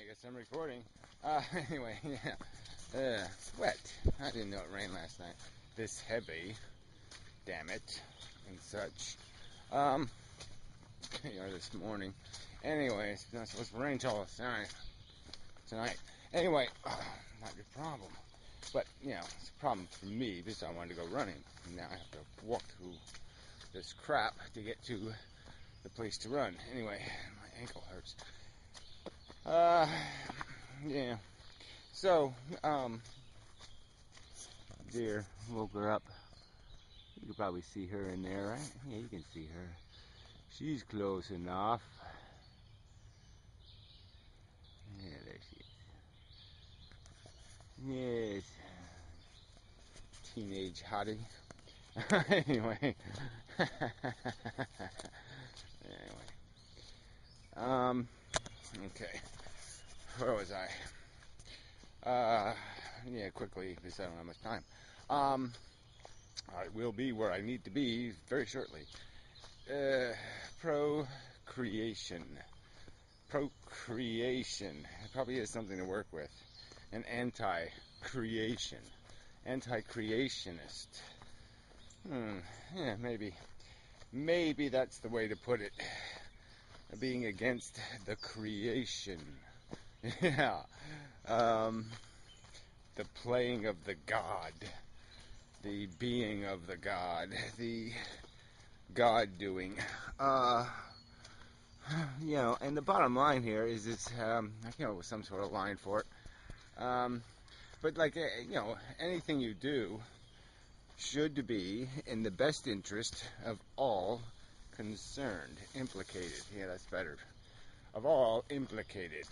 guess I'm recording. Anyway, yeah. It's wet. I didn't know it rained last night. This heavy. Damn it. And such. This morning. Anyway, it's not supposed to rain till tonight. Anyway, not your problem. But, it's a problem for me because I wanted to go running. And now I have to walk through this crap to get to the place to run. Anyway, my ankle hurts. Yeah. So, dear woke her up. You can probably see her in there, right? Yeah, you can see her. She's close enough. Yeah, there she is. Yes. Teenage hottie. Anyway. Okay. Where was I? Yeah, quickly, because I don't have much time. I will be where I need to be very shortly. Procreation. It probably is something to work with. An anti-creation. Anti-creationist. Yeah, maybe. Maybe that's the way to put it. Being against the creation. Yeah. The playing of the God. The being of the God. The God doing. And the bottom line here is it's, I came up with some sort of line for it. But anything you do should be in the best interest of all concerned, implicated. Yeah, that's better. Of all implicated.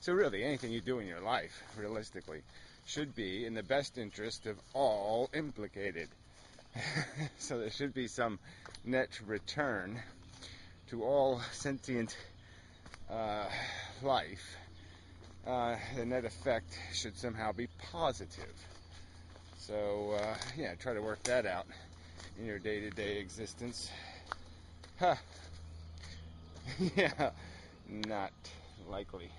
So really, anything you do in your life, realistically, should be in the best interest of all implicated. So there should be some net return to all sentient life. The net effect should somehow be positive. So, try to work that out in your day-to-day existence. Yeah, not likely.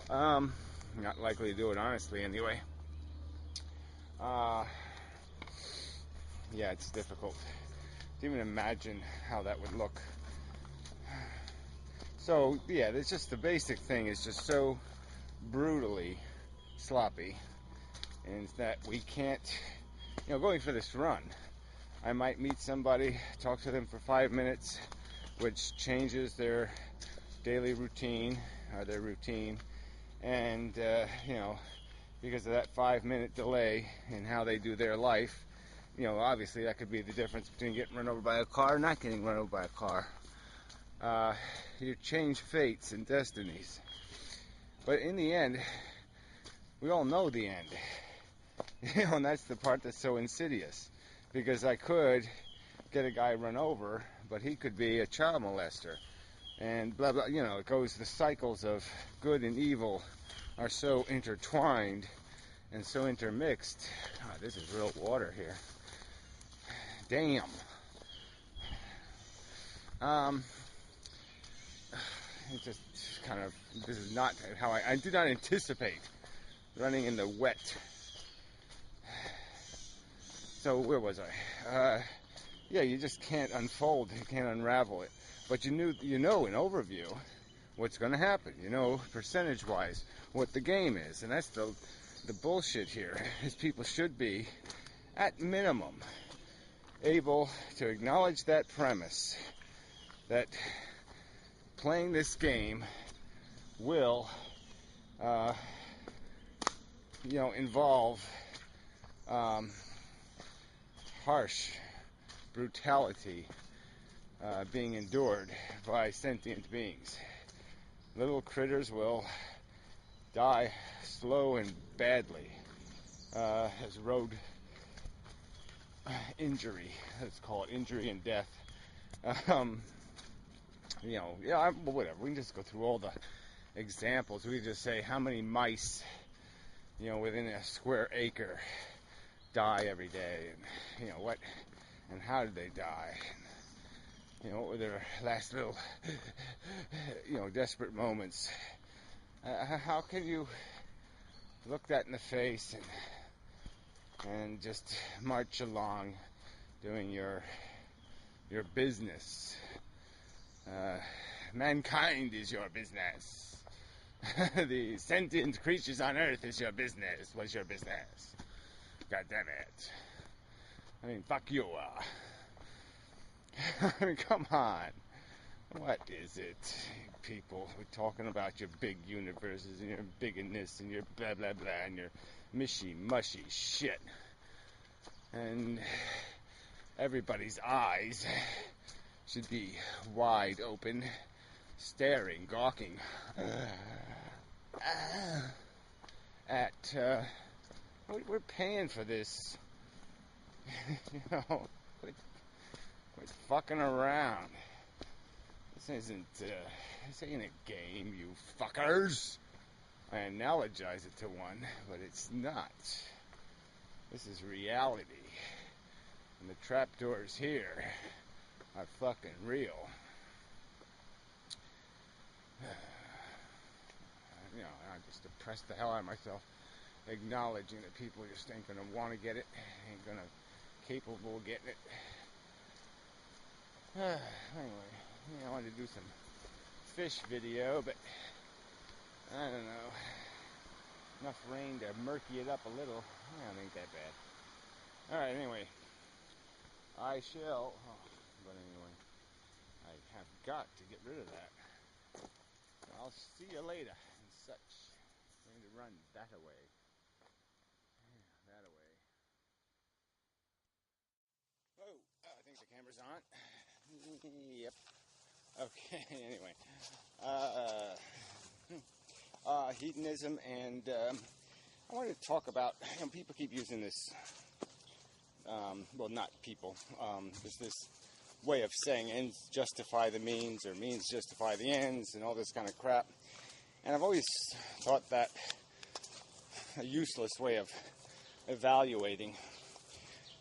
Not likely to do it honestly, anyway. Yeah, it's difficult to even imagine how that would look. So, yeah, it's just the basic thing is just so brutally sloppy, and that we can't, going for this run, I might meet somebody, talk to them for 5 minutes, which changes their daily routine, or their routine, and, because of that 5-minute delay in how they do their life, obviously that could be the difference between getting run over by a car and not getting run over by a car. You change fates and destinies. But in the end, we all know the end. And that's the part that's so insidious. Because I could get a guy run over, but he could be a child molester. And blah, blah, it goes, the cycles of good and evil are so intertwined and so intermixed. God, this is real water here. Damn. It just kind of, this is not how I do not anticipate running in the wet. So where was I? You just can't unfold, you can't unravel it. But you know in overview what's going to happen. Percentage-wise what the game is, and that's the bullshit here. Is people should be, at minimum, able to acknowledge that premise that playing this game will, involve harsh brutality being endured by sentient beings. Little critters will die slow and badly as road injury. Let's call it injury and death. Whatever. We can just go through all the examples. We can just say how many mice, within a square acre die every day, and what, and how did they die? What were their last little, desperate moments? How can you look that in the face and just march along doing your business? Mankind is your business. The sentient creatures on Earth is your business. Was your business? God damn it! I mean, fuck you. I mean, come on. What is it, people? We're talking about your big universes and your bigness and your blah blah blah and your mushy shit. And everybody's eyes should be wide open, staring, gawking at. We're paying for this. You know, quit fucking around. This ain't a game, you fuckers. I analogize it to one, but it's not. This is reality. And the trapdoors here are fucking real. You know, I just depressed the hell out of myself, acknowledging that people just ain't gonna want to get it, ain't gonna capable of getting it. Anyway, I wanted to do some fish video, but I don't know. Enough rain to murky it up a little. Yeah, it ain't that bad. Alright, anyway. I shall. But anyway, I have got to get rid of that. I'll see you later and such. I'm going to run that away. Yeah, that away. Oh, I think the camera's on. Yep. Okay, anyway. Hedonism, and I wanted to talk about, people keep using this, well, not people, there's this way of saying ends justify the means, or means justify the ends, and all this kind of crap. And I've always thought that a useless way of evaluating,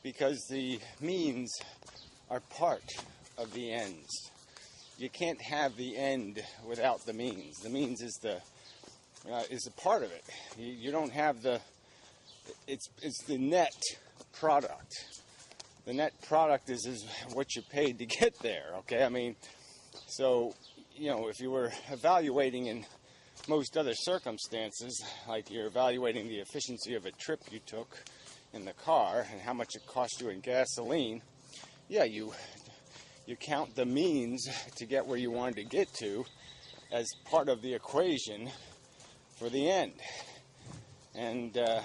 because the means are part of the ends. You can't have the end without the means. The means is a part of it. You don't have the. It's the net product. The net product is what you paid to get there. Okay, I mean, so if you were evaluating in most other circumstances, like you're evaluating the efficiency of a trip you took in the car and how much it cost you in gasoline, yeah, you count the means to get where you wanted to get to as part of the equation for the end. And that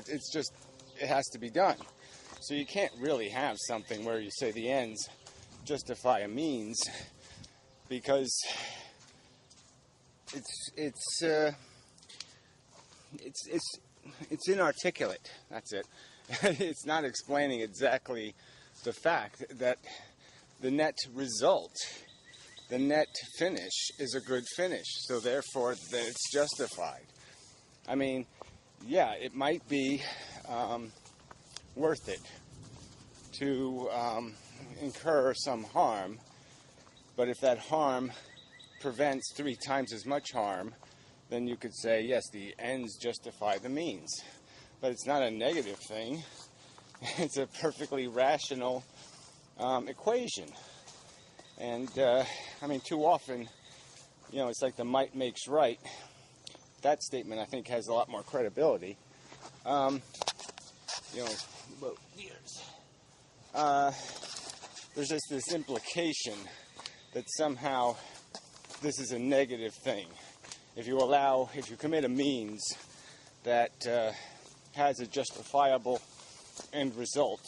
it's just, it has to be done. So you can't really have something where you say the ends justify a means, because it's inarticulate. That's it. It's not explaining exactly the fact that the net result, the net finish, is a good finish. So therefore, that it's justified. I mean, yeah, it might be worth it to incur some harm, but if that harm prevents 3 times as much harm, then you could say, yes, the ends justify the means. But it's not a negative thing. It's a perfectly rational equation. And, I mean, too often, it's like the might makes right. That statement, I think, has a lot more credibility. There's just this implication that somehow this is a negative thing. If you commit a means that has a justifiable end result,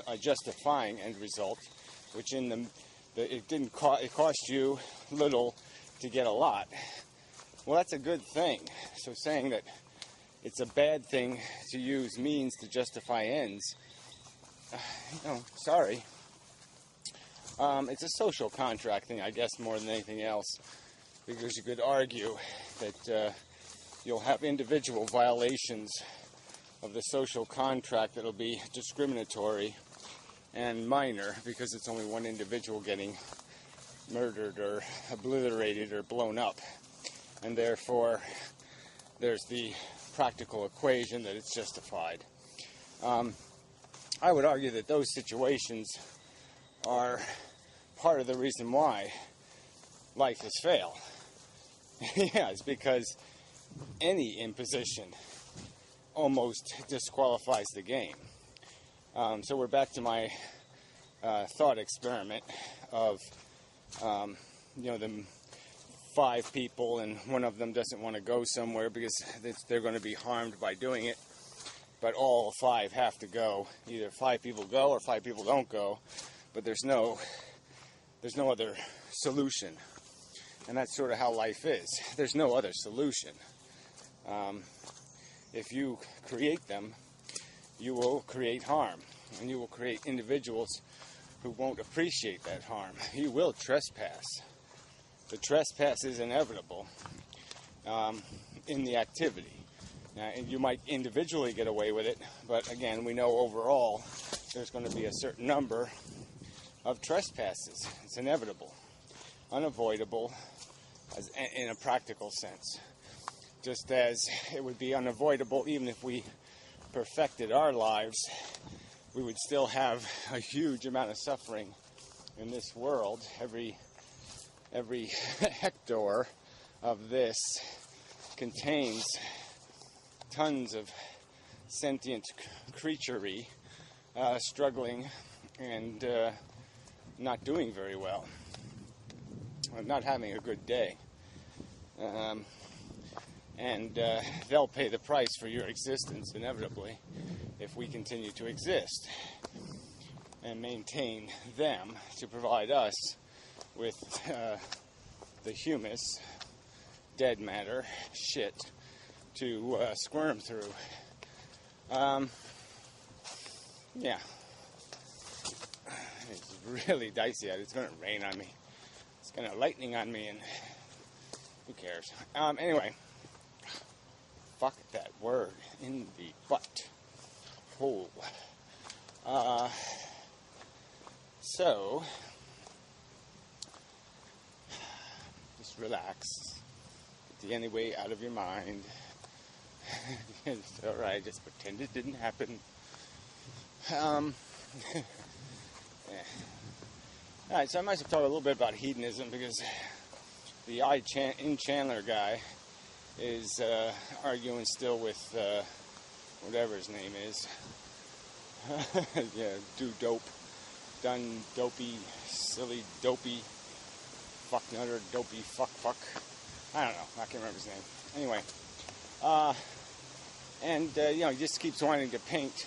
a justifying end result, which it cost you little to get a lot. Well, that's a good thing. So saying that it's a bad thing to use means to justify ends, sorry. It's a social contract thing, I guess, more than anything else, because you could argue that you'll have individual violations of the social contract that'll be discriminatory and minor, because it's only one individual getting murdered or obliterated or blown up. and therefore there's the practical equation that it's justified. I would argue that those situations are part of the reason why life has failed. Yeah, it's because any imposition almost disqualifies the game. So we're back to my thought experiment of, the 5 people and one of them doesn't want to go somewhere because they're going to be harmed by doing it, but all 5 have to go. Either 5 people go or 5 people don't go, but there's no other solution. And that's sort of how life is. There's no other solution. If you create them, you will create harm, and you will create individuals who won't appreciate that harm. You will trespass. The trespass is inevitable in the activity. Now, you might individually get away with it, but again, we know overall there's going to be a certain number of trespasses. It's inevitable, unavoidable, in a practical sense. Just as it would be unavoidable even if we perfected our lives, we would still have a huge amount of suffering in this world. Every hectare of this contains tons of sentient creaturery struggling and not doing very well, not having a good day. And they'll pay the price for your existence inevitably if we continue to exist and maintain them to provide us with the humus, dead matter, shit to squirm through. Yeah. It's really dicey out. It's going to rain on me. It's going to lightning on me, and who cares? Anyway. Fuck that word in the butt hole. So, just relax. Get the anyway out of your mind. It's alright, just pretend it didn't happen. Yeah. Alright, so I might as well talk a little bit about hedonism, because the in Chandler guy is arguing still with whatever his name is. Yeah, done dopey, silly, dopey, fuck nutter, dopey, fuck. I don't know, I can't remember his name. Anyway, he just keeps wanting to paint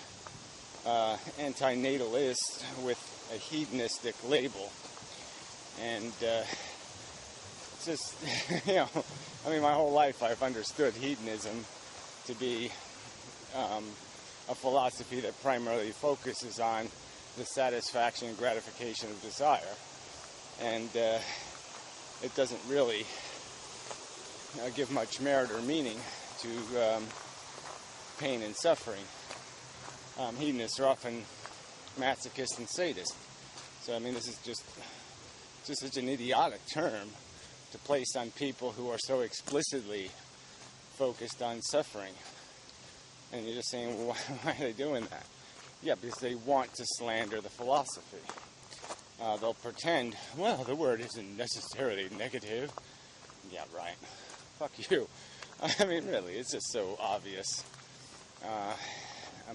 anti-natalist with a hedonistic label. And it's just, my whole life I've understood hedonism to be a philosophy that primarily focuses on the satisfaction and gratification of desire. And it doesn't really give much merit or meaning to pain and suffering. Hedonists are often masochists and sadists. So, this is just such an idiotic term to place on people who are so explicitly focused on suffering. And you're just saying, well, why are they doing that? Yeah, because they want to slander the philosophy. They'll pretend, well, the word isn't necessarily negative. Yeah, right. Fuck you. Really, it's just so obvious. A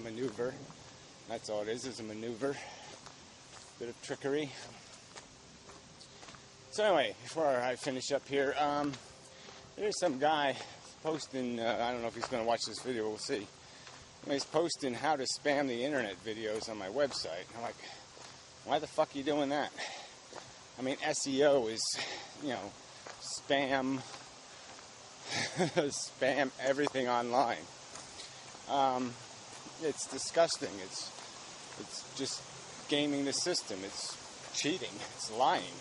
maneuver. That's all it is a maneuver. Bit of trickery. So anyway, before I finish up here, there's some guy posting, I don't know if he's going to watch this video, we'll see. He's posting how to spam the internet videos on my website. I'm like, why the fuck are you doing that? SEO is, spam everything online. It's disgusting. It's just gaming the system. It's cheating. It's lying.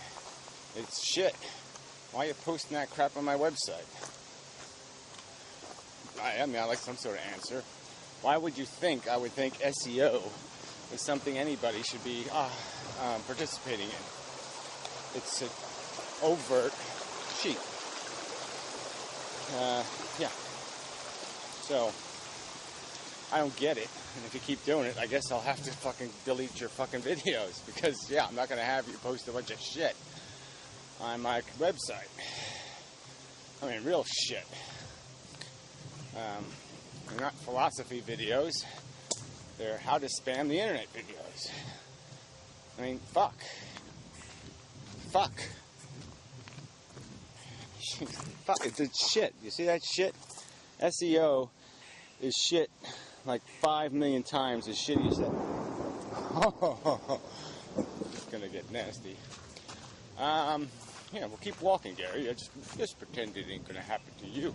It's shit. Why are you posting that crap on my website? I like some sort of answer. Why would you think I would think SEO is something anybody should be participating in? It's an overt cheat. Yeah. So, I don't get it. And if you keep doing it, I guess I'll have to fucking delete your fucking videos. Because, yeah, I'm not going to have you post a bunch of shit on my website. I mean, real shit. They're not philosophy videos. They're how to spam the internet videos. I mean, fuck. Fuck. Fuck, it's shit. You see that shit? SEO is shit like 5 million times as shitty as that. It's gonna get nasty. Yeah, we'll keep walking, Gary. Just pretend it ain't gonna happen to you.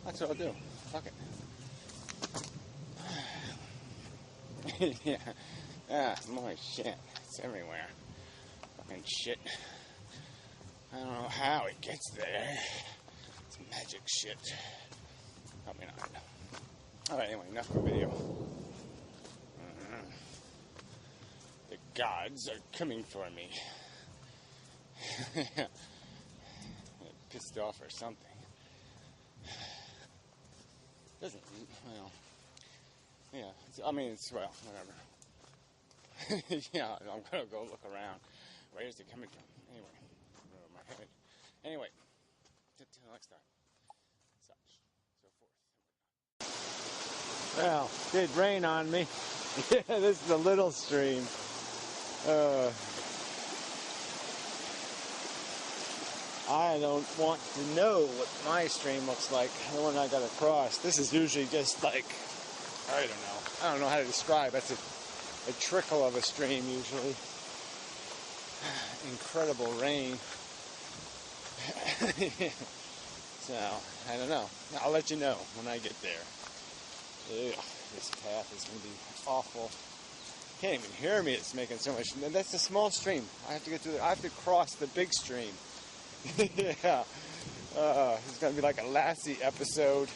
That's what I'll do. Fuck it. Yeah. Ah, more shit. It's everywhere. Fucking shit. I don't know how it gets there. It's magic shit. Probably not. Alright, anyway, enough of the video. The gods are coming for me. Pissed off or something. Doesn't, well, yeah, I mean, it's, well, whatever. Yeah, I'm gonna go look around. Where is it coming from? Anyway, over my head. Anyway, till next time. Such, so forth. Well, it did rain on me. Yeah, this is a little stream. I don't want to know what my stream looks like, the one I got across. This is usually just like, I don't know how to describe. That's a trickle of a stream usually. Incredible rain. So, I don't know. I'll let you know when I get there. Ugh, this path is going to be awful. Can't even hear me. It's making so much. That's a small stream. I have to get through I have to cross the big stream. Yeah. It's going to be like a Lassie episode.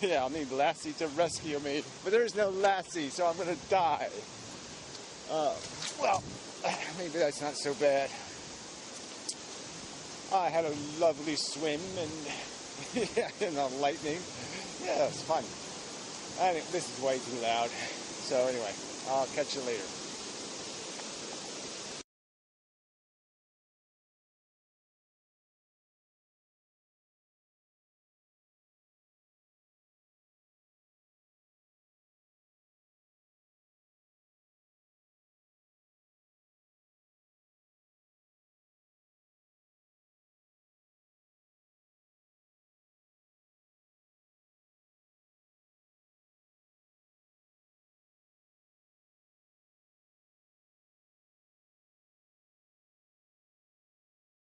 Yeah, I'll need Lassie to rescue me. But there's no Lassie, so I'm going to die. Well, maybe that's not so bad. I had a lovely swim and in the lightning. Yeah, it's fun. This is way too loud. So anyway, I'll catch you later.